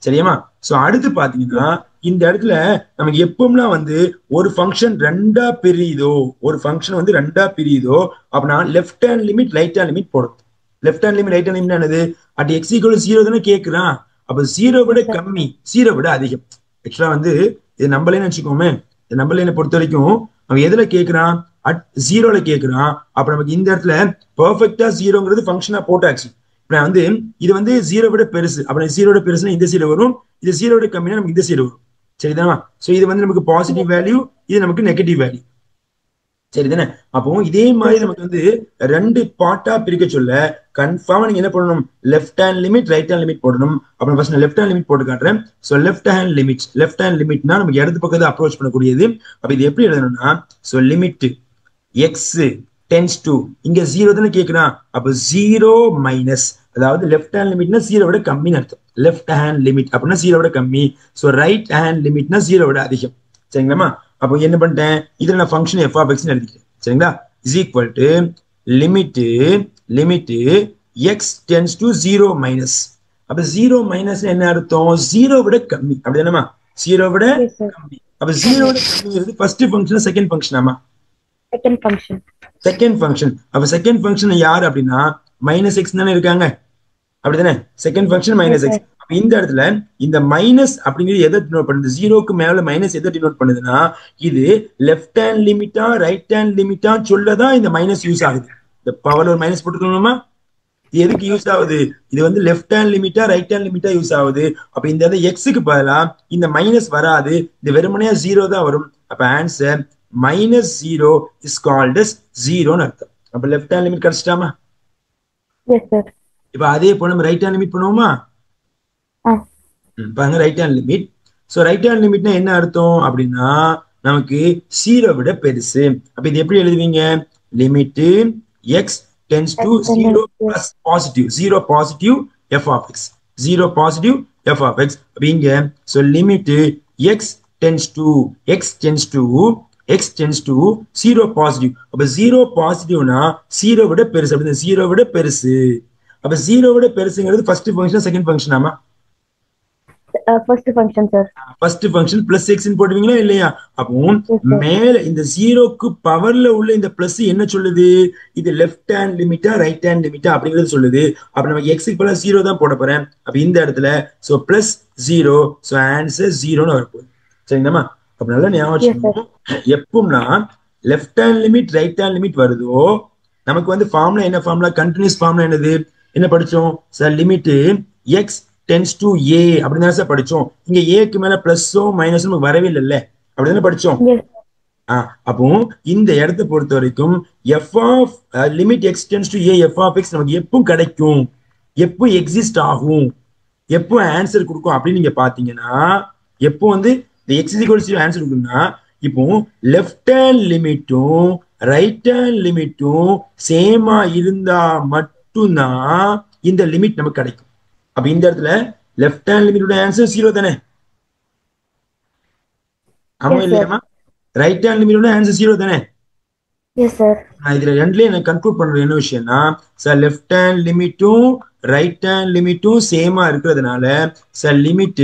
சரியாமா? சோ அடுத்து பாத்தீங்கன்னா இந்த இடத்துல நமக்கு எப்பவும்லாம் வந்து ஒரு ஃபங்க்ஷன் ரெண்டா பிரியுதோ, ஒரு ஃபங்க்ஷன் வந்து ரெண்டா பிரியுதோ அப்படின்னா left hand limit right hand limit போடும். Left hand limit right hand limit என்னது? அட் எக்ஸ் ஈக்குவல் ஜீரோ தானே கேட்கிறான். அப்ப ஜீரோ விட கம்மி, ஜீரோ விட அதிகம். ஆக்சுவலா வந்து இது நம்பலேன்னு வச்சுக்கோமே, இந்த நம்பலேனை பொறுத்த வரைக்கும் அவன் எதுல கேட்கிறான்? அட் ஜீரோல கேட்கிறான். அப்ப நமக்கு இந்த இடத்துல பெர்ஃபெக்டா ஜீரோங்கிறது ஃபங்க்ஷனா போட்டாச்சு. இப்ப வந்து இது வந்து ஜீரோ விட பெருசு, அப்ப ஜீரோட பெருசுனா இந்த சைடு வரும், இது ஜீரோட கம்மினா நமக்கு இந்த சைடு வரும். சரிதானா? சோ இது வந்து நமக்கு பாசிட்டிவ் வேல்யூ, இது நமக்கு நெகட்டிவ் வேல்யூ. சரிதானே? அப்போ இதே மாதிரி நமக்கு வந்து ரெண்டு பார்ட்டா பிரிக்க சொல்ல கன்ஃபார்மா நீங்க என்ன பண்ணணும்? Left hand limit right hand limit போடணும். அப்ப ஃபர்ஸ்ட் நான் லெஃப்ட் ஹேண்ட் லிமிட் போட்டு காட்டுறேன். So left hand limit, left hand லிமிட்னா நமக்கு இடது பக்கத்தை அப்ரோச் பண்ணக்கூடியது. அப்ப இது எப்படி எழுதணும்னா, so limit x tends to, இங்க ஜீரோ தானே கேட்கிறான். அப்ப ஜீரோ மைனஸ், அதாவது லெஃப்ட் ஹேண்ட் லிமிட்னா ஜீரோ விட கம்மின்னு அர்த்தம். லெஃப்ட் ஹேண்ட் லிமிட் அப்படின்னா ஜீரோ விட கம்மி. சோ ரைட் ஹேண்ட் லிமிட்னா ஜீரோ விட அதிகம். சரிங்களா? அப்போ என்ன பண்ணிட்டேன்? இதுல நான் ஃபங்க்ஷன் எஃப் ஆஃப் எக்ஸ் எழுதிட்டேன். சரிங்களா? Is equal to limit x tends to zero minus. அப்ப ஜீரோ மைனஸ் என்ன அர்த்தம்? ஜீரோ விட கம்மி அப்படிதானமா? ஜீரோ விட கம்மி. அப்ப ஜீரோ விட கம்மிங்கிறது ஃபர்ஸ்ட் ஃபங்க்ஷன் செகண்ட் ஃபங்க்ஷனாமா? Second function. Second function. அப்ப செகண்ட் ஃபங்க்ஷன் யாரு அப்படின்னா மைனஸ் எக்ஸ் தானே இருக்காங்க, அப்படிதானே? Second function minus x. இந்த இடத்துல இந்த மைனஸ் அப்படிங்கிறது எதை டினோட் பண்ணுது? ஜீரோக்கு மேல மைனஸ் எதை டினோட் பண்ணுதுன்னா, இது லெஃப்ட் ஹேண்ட் லிமிட்டா ரைட் ஹேண்ட் லிமிட்டா சொல்லதான் இந்த மைனஸ் யூஸ் ஆகுது. இந்த பவர் ஒரு மைனஸ் போட்டுக்கணுமா? இது எதுக்கு யூஸ் ஆகுது? இது வந்து லெஃப்ட் ஹேண்ட் லிமிட்டா ரைட் ஹேண்ட் லிமிட்டா யூஸ் ஆகுது. அப்ப இந்த எக்ஸுக்கு பதிலா இந்த மைனஸ் வராது, இது வெறுமனையா ஜீரோ தான் வரும். அப்ப answer minus zero is called as ஜீரோன்னு அர்த்தம். அப்ப லெஃப்ட் ஹேண்ட் லிமிட் கிடைச்சிட்டாமா? Yes, sir. இப்ப அதே போல நம்ம ரைட் ஹேண்ட் லிமிட் பண்ணுவோமா? பாருங்க, right hand limit. So right hand லிமிட்னா என்ன அர்த்தம் அப்படின்னா நமக்கு ஜீரோ விட பெருசு. அப்ப இது எப்படி எழுதுவீங்க? Limit x tends to zero plus positive, zero positive f of x, zero positive f of x. அப்படிங்க so limit x tends to zero positive. அப்ப ஜீரோ பாசிட்டிவ்னா ஜீரோ விட பெருசு, அப்படின்னு ஜீரோ விட பெருசு. அப்ப ஜீரோ விட பெருசுங்கிறது ஃபர்ஸ்ட் ஃபங்க்ஷன் செகண்ட் ஃபங்க்ஷனாமா? First function, sir. First function plus x போடுவீங்களா இல்லையா? அப்போ மேல இந்த ஜீரோக்கு பவர்ல உள்ள இந்த பிளஸ் என்ன சொல்லுது? இது லெஃப்ட் ஹேண்ட் லிமிட்டா ரைட் ஹேண்ட் லிமிட்டா அப்படிங்கிறது சொல்லுது. அப்ப நமக்கு எக்ஸுக்கு பதிலா ஜீரோ தான் போட போறேன். அப்ப இந்த இடத்துல so plus zero, so answer ஜீரோன்னு வரப்போகுது. சரிங்களா? அப்ப நல்லா ஞாபகம் வச்சுக்கணும். எப்பவும்னா left hand limit right hand limit வருதோ நமக்கு வந்து ஃபார்முலா என்ன? ஃபார்முலா கண்டினியூஸ் ஃபார்முலா என்னது? என்ன படிச்சோம் sir? Limit x tends to a அப்படின்னு தான் சார் படிச்சோம். இங்க ஏக்கு மேல பிளஸோ மைனஸோ வரவே இல்லைல்ல. அப்படிதானே படிச்சோம். Yes. அப்போ இந்த இடத்தை பொறுத்த வரைக்கும் f of limit x tends to a f of x நமக்கு எப்போ கிடைக்கும், எப்போ எக்ஸிஸ்ட் ஆகும், எப்போ ஆன்சர் கொடுக்கும் அப்படின்னு நீங்க பாத்தீங்கன்னா, எப்போ வந்து இந்த x is equal to answer கொடுக்கும்னா, இப்போ லெஃப்ட் ஹேண்ட் லிமிட்டும் ரைட் ஹேண்ட் லிமிட்டும் சேமா இருந்தா மட்டும்தான் இந்த லிமிட் நமக்கு கிடைக்கும். அப்ப இந்த இடத்துல லெஃப்ட் ஹேண்ட் லிமிட்டோட ஆன்சர் 0 தானே? ஆமா Yes, sir. இல்லையாமா? ரைட் ஹேண்ட் லிமிட்டோட ஆன்சர் 0 தானே? Yes, sir. நான் இதுல ரெண்டுலயும் எனக்கு கன்க்ளூட் பண்றது என்ன விஷயம்னா, சார் லெஃப்ட் ஹேண்ட் லிமிட்டும் ரைட் ஹேண்ட் லிமிட்டும் சேமா இருக்கிறதுனால sir limit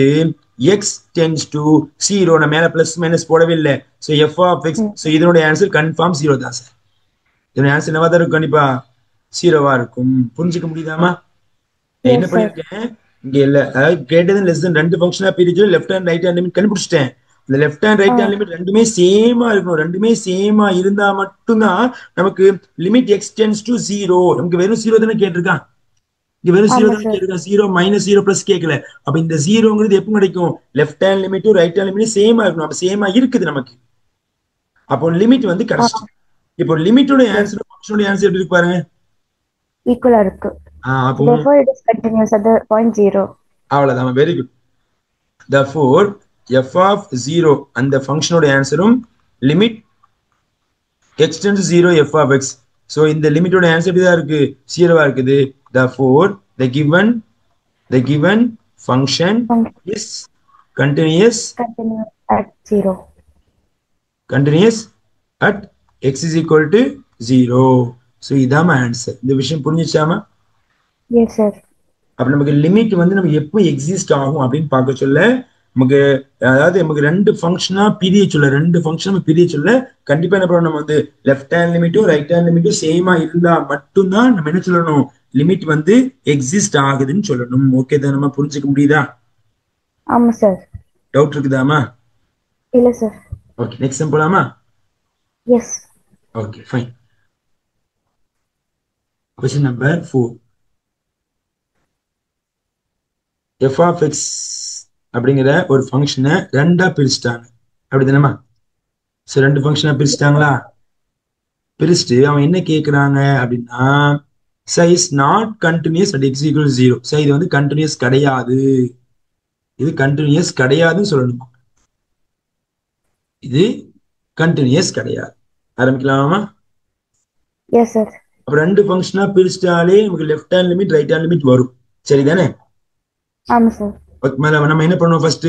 x tends to 0, நான் மேல பிளஸ் மைனஸ் போடவே இல்லை. So f of x, so இதனுடைய ஆன்சர் கன்ஃபார்ம் 0 தான் சார். இதனுடைய ஆன்சர் என்னவா தான் இருக்கும்? கண்டிப்பா 0வா இருக்கும். புரிஞ்சுக்க முடியுதாமா? Yes, என்ன sir. பண்ணிருக்கேன் இங்க இல்ல, அதாவது கிரேட்டர் தென் லெஸ் தென் ரெண்டு ஃபங்க்ஷனா பிரிச்சு left hand right hand limit கண்டுபிடிச்சிட்டேன். இந்த left hand right hand limit ரெண்டுமே சேமா இருக்கணும். ரெண்டுமே சேமா இருந்தா மட்டும்தான் நமக்கு லிமிட் எக்ஸ்டென்ஸ் டு 0. நமக்கு வெறும் 0 தானே கேட்டிருக்கான். இங்க வெறும் 0 ஆமா, தானே sir. கேட்டிருக்கான். 0 மைனஸ் 0 பிளஸ் கேட்கல. அப்ப இந்த 0ங்கிறது எப்போ கிடைக்கும்? லெஃப்ட் ஹேண்ட் லிமிட்டும் ரைட் ஹேண்ட் லிமிட்டும் சேமா இருக்கணும். அப்ப சேமா இருக்குது நமக்கு. அப்போ லிமிட் வந்து கிடைச்சிட்டு, இப்போ லிமிட்டோட ஆன்சர் ஃபங்க்ஷனோட ஆன்சர் எப்படி இருக்கு பாருங்க. Equal இருக்கு. அப்போ Therefore, it is continuous at the point 0. அவ்வளவுதான். Very good. therefore f of 0 அந்த ஃபங்க்ஷனோட ஆன்சரும் limit x tends 0 f of x. So இந்த லிமிட்டோட ஆன்சர் இப்படிதான் இருக்கு, 0வா இருக்குது. therefore the given function is continuous at 0. continuous at x is equal to 0. So இதாம ஆன்சர். இந்த விஷயம் புரிஞ்சுச்சாமா? Yes, sir. அப்ப நமக்கு லிமிட் வந்து நம்ம எப்போ எக்ஸிஸ்ட் ஆகும் அப்படின்னு பார்க்க சொல்ல, நமக்கு அதாவது நமக்கு ரெண்டு ஃபங்க்ஷனா பிரிய சொல்ல, ரெண்டு ஃபங்க்ஷன் பிரிய சொல்ல கண்டிப்பா என்ன பண்ணணும், நம்ம வந்து லெஃப்ட் ஹேண்ட் லிமிட்டும் ரைட் ஹேண்ட் லிமிட்டும் சேமா இருந்தா மட்டும்தான் நம்ம என்ன சொல்லணும், லிமிட் வந்து எக்ஸிஸ்ட் ஆகுதுன்னு சொல்லணும். ஓகே தான், நம்ம புரிஞ்சுக்க முடியுதா? ஆமா சார். டவுட் இருக்குதாமா? இல்ல சார். ஓகே, நெக்ஸ்ட் சம் போலாமா? Yes. Okay fine. Question number 4. f of x அப்படிங்கிற ஒரு ஃபங்க்ஷனை ரெண்டா பிரிச்சுட்டாங்க, அப்படிதானமா? சோ ரெண்டு ஃபங்க்ஷனா பிரிச்சுட்டாங்களா? பிரிச்சுட்டு அவன் என்ன கேட்கறாங்க அப்படின்னா, is not continuous at x equal 0. So இது வந்து கண்டினியூஸ் கிடையாது, இது கண்டினியூஸ் கிடையாதுன்னு சொல்லணுமா? இது கண்டினியூஸ் கிடையாது. ஆரம்பிக்கலாமா? S sir. அப்ப ரெண்டு ஃபங்க்ஷனா பிரிச்சுட்டாலே நமக்கு left hand limit right hand limit வரும், சரிதானே? ஆமா சார். நம்ம என்ன பண்ணுவோம், ஃபர்ஸ்ட்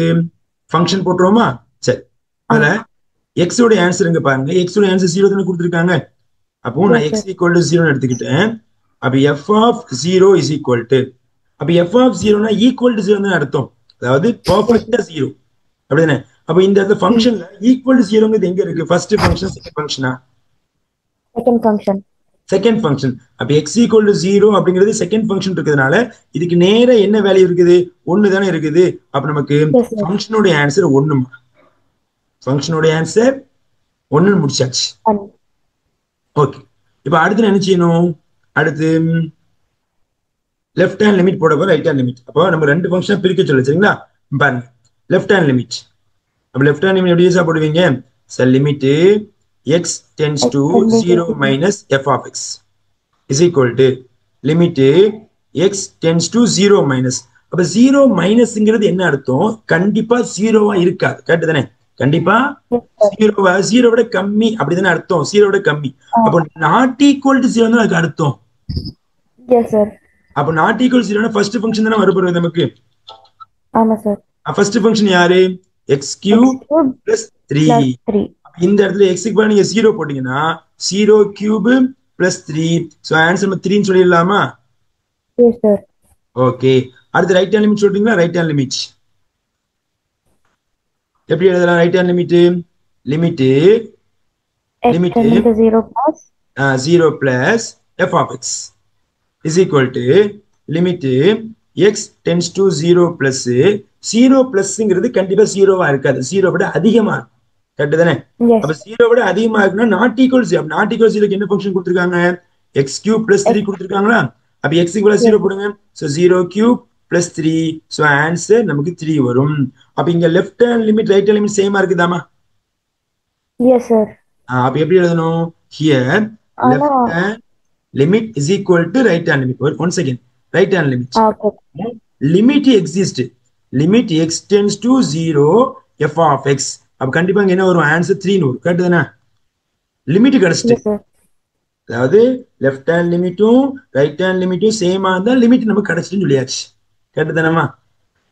ஃபங்க்ஷன் போட்டுருவோமா? சரி, அதுல எக்ஸ் உடைய ஆன்சர் இங்க பாருங்க. எக்ஸ் உடைய ஆன்சர் 0 தானே கொடுத்துருக்காங்க. அப்போ நான் எக்ஸ் ஈக்குவல் டு 0 எடுத்துக்கிட்டேன். அப்ப f of 0 is equal to, அப்ப எஃப் ஆஃப் 0னா ஈக்குவல் டு 0 தான் அர்த்தம், அதாவது பெர்ஃபெக்ட்டா 0, அப்படிதானே? அப்ப இந்த ஃபங்க்ஷன்ல ஈக்குவல் டு 0ங்கிறது எங்க இருக்கு? ஃபர்ஸ்ட் ஃபங்க்ஷன், செகண்ட் ஃபங்க்ஷனா? Second function. Second function. அப்ப எக்ஸ் ஈக்குவல் டு 0 அப்படிங்கிறது செகண்ட் ஃபங்க்ஷன் இருக்கிறதுனால இதுக்கு நேர என்ன வேல்யூ இருக்குது? 1 தானே இருக்குது. அப்ப நமக்கு ஃபங்க்ஷனோட ஆன்சர் 1. ஃபங்க்ஷனோட ஆன்சர் 1 முடிச்சாச்சு. ஓகே, இப்ப அடுத்து என்ன செய்யணும்? அடுத்து லெஃப்ட் ஹேண்ட் லிமிட் போட போற, ரைட் ஹேண்ட் லிமிட். அப்போ நம்ம ரெண்டு ஃபங்க்ஷன் பிரிக்க சொல்ல, சரிங்களா? பாருங்க, லெஃப்ட் ஹேண்ட் லிமிட். அப்ப லெஃப்ட் ஹேண்ட் லிமிட் எப்படி யூஸா போடுவீங்க? Sir limit x tends to 0 minus f of x is equal to limit x tends to 0 minus. அப்ப 0 மைனஸ்ங்கிறது என்ன அர்த்தம்? கண்டிப்பா 0வா இருக்காது, கரெக்ட் தானே? கண்டிப்பா 0 விட கம்மி, அப்படிதானே அர்த்தம்? 0 விட கம்மி. அப்போ நாட் ஈக்குவல் டு 0 தான் அதுக்கு அர்த்தம். S sir. அப்ப நாட் ஈக்குவல் 0னா ஃபர்ஸ்ட் ஃபங்க்ஷன் தானே வரப்போகுது நமக்கு. ஆமா சார். ஃபர்ஸ்ட் ஃபங்க்ஷன் யாரு? x cube plus 3. இந்த இடத்துல x க்கு பதிலா நீங்க 0 போட்டீங்கன்னா 0 கியூப் பிளஸ் 3. சோ ஆன்சர் நம்ம 3 ன்னு சொல்லிடலாமா? Yes sir. ஓகே, அடுத்து ரைட் ஹேண்ட் லிமிட் சொல்றீங்களா? ரைட் ஹேண்ட் லிமிட் எப்படி எழுதலாம்? Right hand limit limit 0 plus f of x is equal to limit x tends to 0 plus 0 பிளஸ்ங்கிறது கண்டிப்பா 0வா இருக்காது, 0 விட அதிகமா இருக்கும், கரெக்ட் தானே? அப்ப 0 விட அதிகமா இருக்குன்னா நாட் ஈக்குவல் 0. நாட் ஈக்குவல் 0க்கு என்ன ஃபங்க்ஷன் கொடுத்திருக்காங்க? x cube plus 3 கொடுத்திருக்காங்களா? அப்ப x ஈக்குவல் 0 போடுங்க. So 0 cube plus 3. So answer நமக்கு 3 வரும். அப்ப இங்க left hand limit right hand limit சேமா இருக்குதாமா? Yes, sir. அப்ப எப்படி எழுதணும்? Here ஆனா left hand limit is equal to right hand limit. Once again, right hand limit. Okay. Limit exist. Limit x tends to 0 f of x. அப்ப கண்டிப்பா இங்க என்ன வரும்? ஆன்சர் 3 வரும். கரெக்ட் தானே? லிமிட் கிடைச்சிட்டு, Yes, sir. அதாவது லெஃப்ட் ஹேண்ட் லிமிட்டும் ரைட் ஹேண்ட் லிமிட்டும் சேமா இருந்தா லிமிட் நமக்கு கிடைச்சிட்டுன்னு சொல்லியாச்சு. கரெக்ட் தானேமா?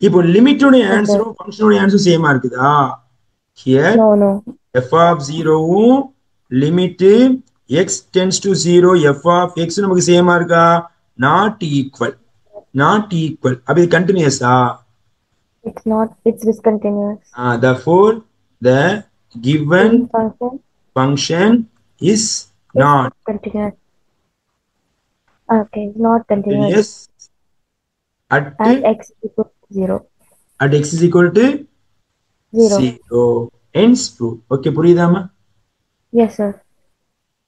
இப்போ லிமிட்டோட Yes, sir. ஆன்சரும் ஃபங்க்ஷனோட ஆன்சரும் சேமா இருக்குதா? Here No, no. F of 0வும் limit x tends to 0 f of x நமக்கு சேமா இருக்கா? Not equal. Not equal. அப்ப இது கண்டினியூஸா? It's not. It's discontinuous. Therefore the given Function function is is not continuous. Okay, not continuous continuous at at x equals 0. x is equal to 0. 0. Hence proof. Okay, புரியுதாமா? Yes, sir.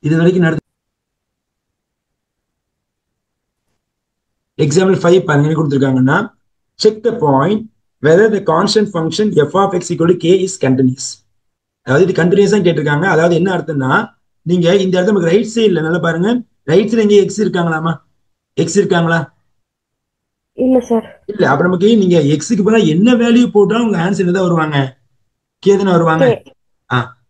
இது வரைக்கும் நடந்து எக்ஸாம்பிள் 5 பாருங்க என்ன கொடுத்திருக்காங்கன்னா, check the point whether the constant function f of x equal to k is continuous. அதாவது இது கண்டினியூஸா கேட்டிருக்காங்க. அதாவது என்ன அர்த்தம்னா, நீங்க இந்த இடத்துல நமக்கு ரைட் சைடுல நல்லா பாருங்க, ரைட் சைடுல எங்க எக்ஸ் இருக்காங்களாமா? எக்ஸ் இருக்காங்களா? இல்ல சார். இல்ல. அப்ப நமக்கு நீங்க எக்ஸுக்கு பதிலா என்ன வேல்யூ போட்டாலும் உங்க ஆன்சர் என்னதான் வருவாங்க? கே தானே வருவாங்க.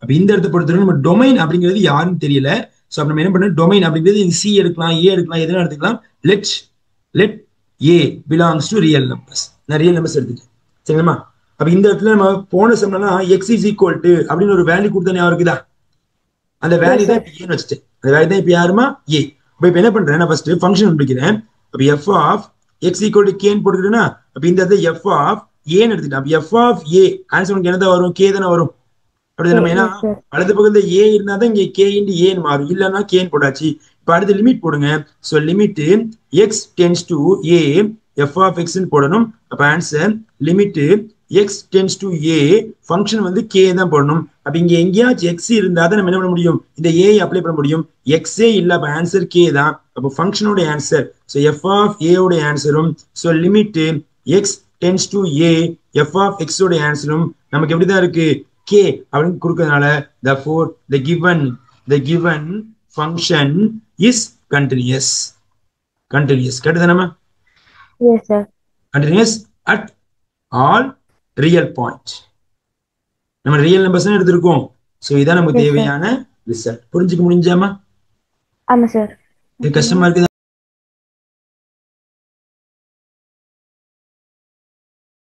அப்ப இந்த இடத்தை பொறுத்தவரை நம்ம டொமைன் அப்படிங்கிறது யாருன்னு தெரியல. சோ அப்ப நம்ம என்ன பண்ணணும்? டொமைன் அப்படிங்கிறது சி எடுக்கலாம், ஏ எடுக்கலாம், எதனா எடுத்துக்கலாம். Let let A belongs to real numbers. நான் ரியல் நம்பர்ஸ் எடுத்துட்டேன். சரிங்களா? அப்ப இந்த இடத்துல நம்ம போன சொன்னா எக்ஸ் இஸ் ஈக்குவல் டு அப்படின்னு ஒரு வேல்யூ கொடுத்தா ஞாபகம் இருக்குதா? அந்த வேல்யூ தான் இப்ப ஏன்னு வச்சுட்டேன். அந்த வேல்யூ தான் இப்ப யாருமா? ஏ. இப்ப என்ன பண்றேன்? நான் ஃபர்ஸ்ட் ஃபங்க்ஷன் கண்டுபிடிக்கிறேன். அப்ப f of x equal to கேன்னு போட்டுக்கிட்டேன்னா, அப்ப இந்த இடத்துல எஃப் ஆஃப் ஏன்னு எடுத்துட்டேன். அப்ப எஃப் ஆஃப் ஏ ஆன்சர் உனக்கு என்னதான் வரும்? கே தானே வரும். அப்படி நம்ம ஏன்னா வலது பக்கத்துல ஏ இருந்தா தான் இங்க கே இன்டு ஏன்னு மாறும். இல்லைன்னா கேன்னு போட்டாச்சு. இப்ப அடுத்து லிமிட் போடுங்க. So limit x tends to a f of எக்ஸ்ன்னு போடணும். அப்ப answer limit x tends to a function வந்து கே தான் போடணும். அப்ப இங்க எங்கேயாச்சும் எக்ஸ் இருந்தா தான் நம்ம என்ன பண்ண முடியும்? இந்த ஏ அப்ளை பண்ண முடியும். எக்ஸே இல்ல, அப்ப ஆன்சர் கே தான். அப்ப ஃபங்க்ஷனோட answer so f of a ஓட ஆன்சரும் so limit x tends to a f of x ஓட ஆன்சரும் நமக்கு எப்படிதான் இருக்கு? கே அப்படின்னு கொடுக்கறதுனால therefore the given function is continuous. Continuous. கேட்டதானமா? Yes, sir. Continuous at all real point. நம்ம ரியல் நம்பர்ஸ் தான் எடுத்திருக்கோம். சோ இதான் நமக்கு தேவையான ரிசல்ட். புரிஞ்சுக்க முடிஞ்சாமா? ஆமா சார். இது கஷ்டமா இருக்கு.